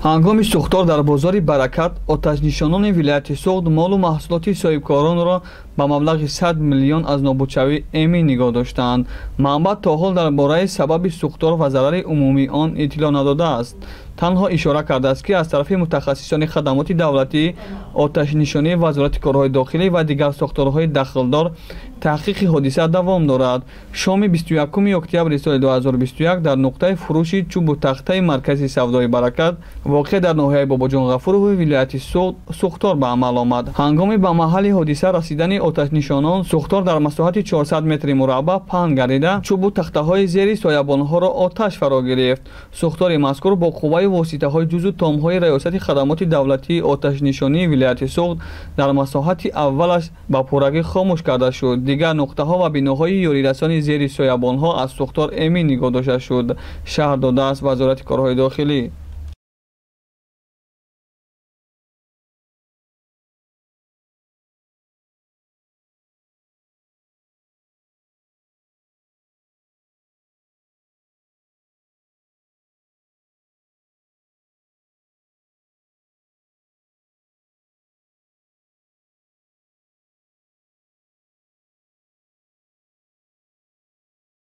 ҳангоми сӯхтор дар бозори Баракат, оташнишонони вилояти Суғд молу маҳсулоти соҳибкоронро ба маблағи 100 миллион аз нобудшавии эмин нигоҳ доштаанд. Манбаъ то ҳол дар бораи сабаби сӯхтор ва зарари умумии он иттилоъ надодааст. танҳо ишора кардааст ки аз тарафи мутахассисони хадамоти давлатӣ, оташнишонии вазорати корҳои дохилӣ ва дигар сохторҳои дахлдор таҳқиқи ҳодиса давом дорад. шоми 21 октябри соли 2021 дар нуқтаи фурӯши чӯбу тахтаи маркази савдои Баракат воқеъ дар ноҳияи Бобоҷон Ғафурови вилояти Суғд сӯхтор ба амал омад. ҳангоми ба маҳалли ҳодиса расидани оташнишонон, сӯхтор дар масоҳати 400 метри мураббаъ паҳн гардида, чӯбу тахтаҳои зери соябонҳоро оташ фаро гирифт. сӯхтори мазкур бо қувваи воситаҳои ҷузу томҳои раёсати хадамоти давлатии оташнишонии вилояти Суғд дар масоҳати аввалаш ба пуррагӣ хомӯш карда шуд. дигар нуқтаҳо ва биноҳои ёрирасони зери соябонҳо аз сӯхтор эмин нигоҳ дошта шуд, шаҳр додааст вазорати корҳои дохилӣ.